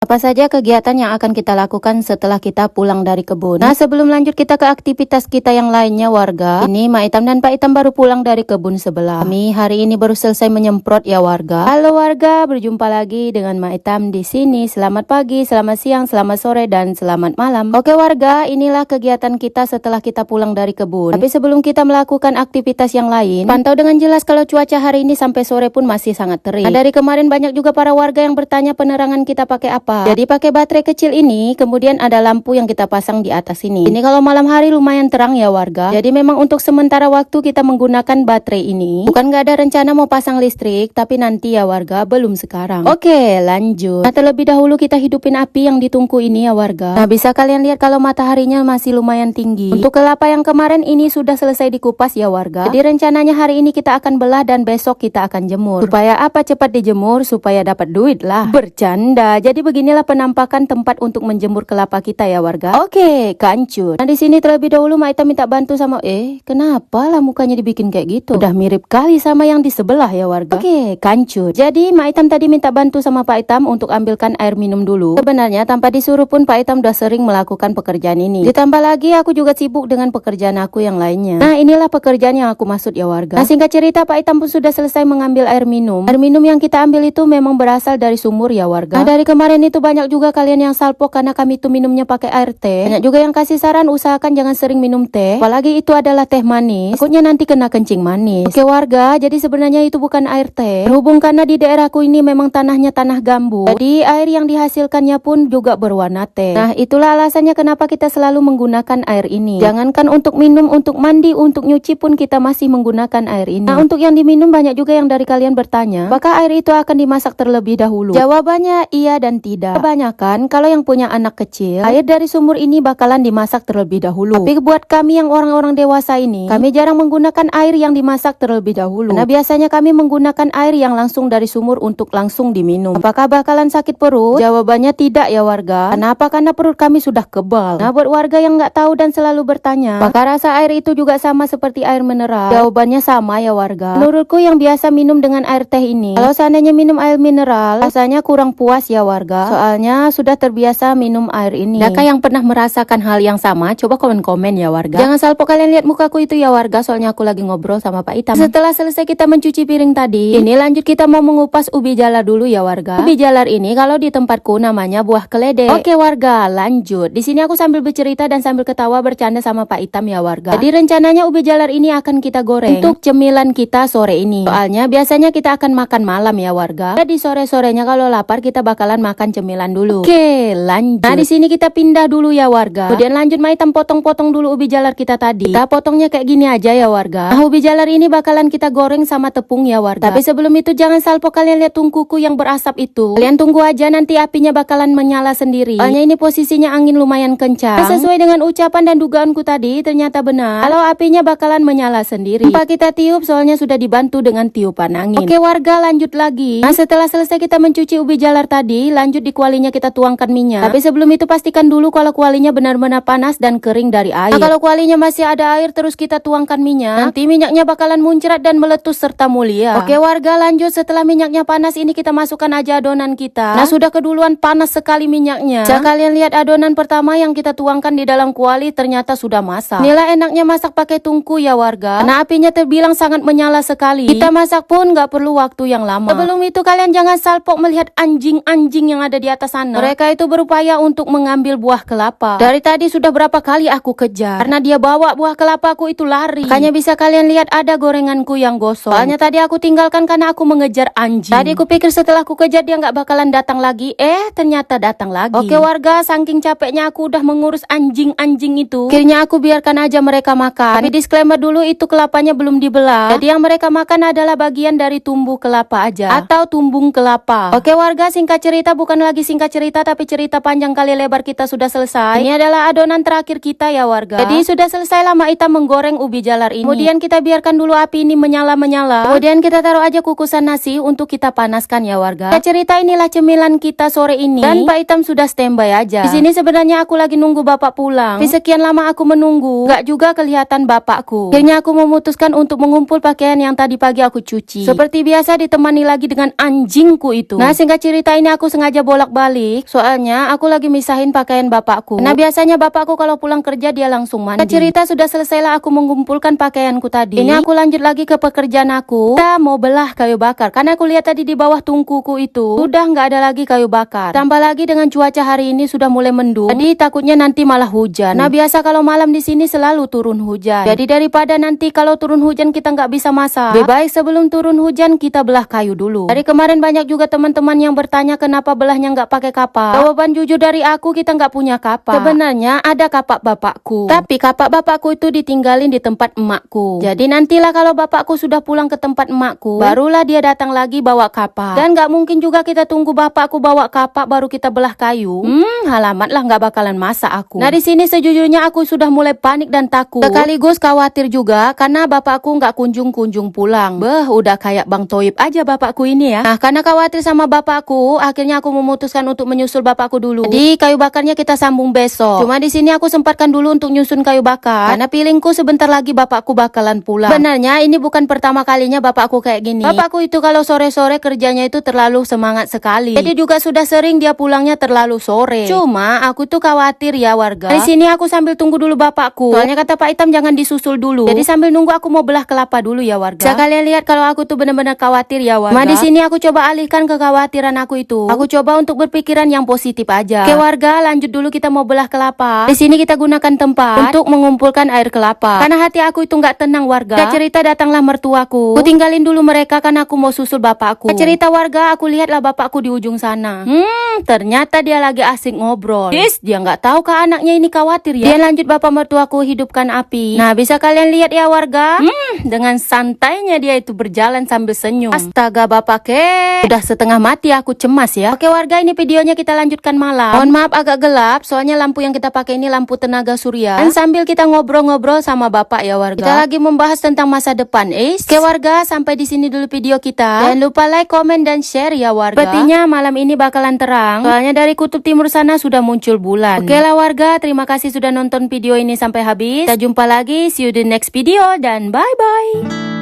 Apa saja kegiatan yang akan kita lakukan setelah kita pulang dari kebun? Nah, sebelum lanjut kita ke aktivitas kita yang lainnya warga, ini Mak Itam dan Pak Itam baru pulang dari kebun sebelah. Kami hari ini baru selesai menyemprot ya warga. Halo warga, berjumpa lagi dengan Mak Itam di sini. Selamat pagi, selamat siang, selamat sore, dan selamat malam. Oke warga, inilah kegiatan kita setelah kita pulang dari kebun. Tapi sebelum kita melakukan aktivitas yang lain, pantau dengan jelas kalau cuaca hari ini sampai sore pun masih sangat terik. Nah, dari kemarin banyak juga para warga yang bertanya penerangan kita pakai apa. Jadi pakai baterai kecil ini, kemudian ada lampu yang kita pasang di atas ini. Ini kalau malam hari lumayan terang ya warga. Jadi memang untuk sementara waktu kita menggunakan baterai ini. Bukan gak ada rencana mau pasang listrik, tapi nanti ya warga, belum sekarang. Oke, lanjut. Nah, terlebih dahulu kita hidupin api yang di tungku ini ya warga. Nah, bisa kalian lihat kalau mataharinya masih lumayan tinggi. Untuk kelapa yang kemarin ini sudah selesai dikupas ya warga. Jadi rencananya hari ini kita akan belah dan besok kita akan jemur. Supaya apa? Cepat dijemur supaya dapat duit lah. Bercanda. Jadi beginilah penampakan tempat untuk menjemur kelapa kita ya warga. Oke, kancut. Nah, di sini terlebih dahulu Mak Itam minta bantu sama kenapa lah mukanya dibikin kayak gitu? Udah mirip kali sama yang di sebelah ya warga. Oke, kancut. Jadi Mak Itam tadi minta bantu sama Pak Itam untuk ambilkan air minum dulu. Sebenarnya tanpa disuruh pun Pak Itam udah sering melakukan pekerjaan ini. Ditambah lagi aku juga sibuk dengan pekerjaan aku yang lainnya. Nah, inilah pekerjaan yang aku maksud ya warga. Nah, singkat cerita Pak Itam pun sudah selesai mengambil air minum. Air minum yang kita ambil itu memang berasal dari sumur ya warga. Nah, dari kemarin itu banyak juga kalian yang salpok karena kami itu minumnya pakai air teh. Banyak juga yang kasih saran usahakan jangan sering minum teh, apalagi itu adalah teh manis, takutnya nanti kena kencing manis. Oke warga, jadi sebenarnya itu bukan air teh. Berhubung karena di daerahku ini memang tanahnya tanah gambut, jadi air yang dihasilkannya pun juga berwarna teh. Nah, itulah alasannya kenapa kita selalu menggunakan air ini. Jangankan untuk minum, untuk mandi, untuk nyuci pun kita masih menggunakan air ini. Nah, untuk yang diminum banyak juga yang dari kalian bertanya, apakah air itu akan dimasak terlebih dahulu? Jawabannya iya dan tidak. Kebanyakan kalau yang punya anak kecil, air dari sumur ini bakalan dimasak terlebih dahulu. Tapi buat kami yang orang-orang dewasa ini, kami jarang menggunakan air yang dimasak terlebih dahulu. Nah, biasanya kami menggunakan air yang langsung dari sumur untuk langsung diminum. Apakah bakalan sakit perut? Jawabannya tidak ya warga. Kenapa? Karena perut kami sudah kebal. Nah, buat warga yang nggak tahu dan selalu bertanya, apakah rasa air itu juga sama seperti air mineral? Jawabannya sama ya warga. Menurutku yang biasa minum dengan air teh ini, kalau seandainya minum air mineral, rasanya kurang puas ya warga. Soalnya sudah terbiasa minum air ini. Adakah yang pernah merasakan hal yang sama? Coba komen-komen ya warga. Jangan salpok kalian lihat mukaku itu ya warga, soalnya aku lagi ngobrol sama Pak Itam. Setelah selesai kita mencuci piring tadi, ini lanjut kita mau mengupas ubi jalar dulu ya warga. Ubi jalar ini kalau di tempatku namanya buah keledek. Oke warga, lanjut. Di sini aku sambil bercerita dan sambil ketawa bercanda sama Pak Itam ya warga. Jadi rencananya ubi jalar ini akan kita goreng untuk cemilan kita sore ini. Soalnya biasanya kita akan makan malam ya warga. Jadi sore-sorenya kalau lapar kita bakalan makan cemilan dulu. Oke, lanjut. Nah, di sini kita pindah dulu ya warga. Kemudian lanjut Mak Itam potong-potong dulu ubi jalar kita tadi. Kita potongnya kayak gini aja ya warga. Nah, ubi jalar ini bakalan kita goreng sama tepung ya warga. Tapi sebelum itu jangan salpok kalian lihat tungkuku yang berasap itu. Kalian tunggu aja, nanti apinya bakalan menyala sendiri. Soalnya ini posisinya angin lumayan kencang. Sesuai dengan ucapan dan dugaanku tadi, ternyata benar. Kalau apinya bakalan menyala sendiri. Tanpa kita tiup, soalnya sudah dibantu dengan tiupan angin. Oke warga, lanjut lagi. Nah, setelah selesai kita mencuci ubi jalar tadi, lanjut di kualinya kita tuangkan minyak. Tapi sebelum itu pastikan dulu kalau kualinya benar-benar panas dan kering dari air. Nah, kalau kualinya masih ada air terus kita tuangkan minyak, nanti minyaknya bakalan muncrat dan meletus serta mulia. Oke warga, lanjut. Setelah minyaknya panas ini kita masukkan aja adonan kita. Nah, sudah keduluan panas sekali minyaknya. Jika kalian lihat adonan pertama yang kita tuangkan di dalam kuali ternyata sudah masak. Inilah enaknya masak pakai tungku ya warga. Karena apinya terbilang sangat menyala sekali. Kita masak pun nggak perlu waktu yang lama. Sebelum itu kalian jangan salpok melihat anjing-anjing yang ada di atas sana. Mereka itu berupaya untuk mengambil buah kelapa. Dari tadi sudah berapa kali aku kejar, karena dia bawa buah kelapaku itu lari. Makanya bisa kalian lihat ada gorenganku yang gosong. Soalnya tadi aku tinggalkan karena aku mengejar anjing. Tadi aku pikir setelah aku kejar dia nggak bakalan datang lagi. Ternyata datang lagi. Oke warga, saking capeknya aku udah mengurus anjing-anjing itu, akhirnya aku biarkan aja mereka makan. Tapi disclaimer dulu, itu kelapanya belum dibelah. Jadi yang mereka makan adalah bagian dari tumbuh kelapa aja, atau tumbung kelapa. Oke warga, singkat cerita, bukan lagi singkat cerita tapi cerita panjang kali lebar kita sudah selesai. Ini adalah adonan terakhir kita ya warga. Jadi sudah selesai lah Mak Itam menggoreng ubi jalar ini. Kemudian kita biarkan dulu api ini menyala-menyala. Kemudian kita taruh aja kukusan nasi untuk kita panaskan ya warga. Singkat cerita, inilah cemilan kita sore ini. Dan Pak Itam sudah standby aja. Di sini sebenarnya aku lagi nunggu bapak pulang. Tapi sekian lama aku menunggu, nggak juga kelihatan bapakku. Akhirnya aku memutuskan untuk mengumpul pakaian yang tadi pagi aku cuci. Seperti biasa ditemani lagi dengan anjingku itu. Nah, singkat cerita ini aku sengaja bola bolak-balik, soalnya aku lagi misahin pakaian bapakku. Nah biasanya bapakku kalau pulang kerja dia langsung mandi. Cerita sudah selesailah aku mengumpulkan pakaianku tadi. Ini aku lanjut lagi ke pekerjaan aku. Kita mau belah kayu bakar, karena aku lihat tadi di bawah tungkuku itu sudah nggak ada lagi kayu bakar. Tambah lagi dengan cuaca hari ini sudah mulai mendung, jadi takutnya nanti malah hujan. Nah biasa kalau malam di sini selalu turun hujan. Jadi daripada nanti kalau turun hujan kita nggak bisa masak, lebih baik sebelum turun hujan kita belah kayu dulu. Dari kemarin banyak juga teman-teman yang bertanya kenapa belahnya nggak pakai kapak. Jawaban jujur dari aku, kita nggak punya kapak. Sebenarnya ada kapak bapakku, tapi kapak bapakku itu ditinggalin di tempat emakku. Jadi nantilah kalau bapakku sudah pulang ke tempat emakku, barulah dia datang lagi bawa kapak. Dan nggak mungkin juga kita tunggu bapakku bawa kapak baru kita belah kayu. Halamat lah, nggak bakalan masak aku. Nah di sini sejujurnya aku sudah mulai panik dan takut, sekaligus khawatir juga karena bapakku nggak kunjung-kunjung pulang. Udah kayak Bang Toib aja bapakku ini ya. Nah karena khawatir sama bapakku, akhirnya aku memutuskan untuk menyusul bapakku dulu. Jadi kayu bakarnya kita sambung besok. Cuma di sini aku sempatkan dulu untuk nyusun kayu bakar, karena feelingku sebentar lagi bapakku bakalan pulang. Benarnya ini bukan pertama kalinya bapakku kayak gini. Bapakku itu kalau sore-sore kerjanya itu terlalu semangat sekali. Jadi juga sudah sering dia pulangnya terlalu sore. Cuma aku tuh khawatir ya warga. Di sini aku sambil tunggu dulu bapakku. Soalnya kata Pak Itam jangan disusul dulu. Jadi sambil nunggu aku mau belah kelapa dulu ya warga. Bisa kalian lihat kalau aku tuh benar-benar khawatir ya warga. Di sini aku coba alihkan kekhawatiran aku itu. Aku coba untuk berpikiran yang positif aja. Oke warga, lanjut dulu kita mau belah kelapa. Di sini kita gunakan tempat untuk mengumpulkan air kelapa. Karena hati aku itu nggak tenang warga. Cerita datanglah mertuaku. Aku tinggalin dulu mereka karena aku mau susul bapakku. Cerita warga, aku lihatlah bapakku di ujung sana. Ternyata dia lagi asik ngobrol. Dia nggak tahu ke anaknya ini khawatir ya. Dia lanjut bapak mertuaku hidupkan api. Nah bisa kalian lihat ya warga. Dengan santainya dia itu berjalan sambil senyum. Astaga bapak udah setengah mati aku cemas ya. Oke warga, ini videonya kita lanjutkan malam. Mohon maaf agak gelap, soalnya lampu yang kita pakai ini lampu tenaga surya. Dan sambil kita ngobrol-ngobrol sama bapak ya warga. Kita lagi membahas tentang masa depan. Oke warga, sampai di sini dulu video kita. Jangan lupa like, komen, dan share ya warga. Sepertinya malam ini bakalan terang, soalnya dari kutub timur sana sudah muncul bulan. Oke lah warga, terima kasih sudah nonton video ini sampai habis. Kita jumpa lagi, see you di next video, dan bye-bye.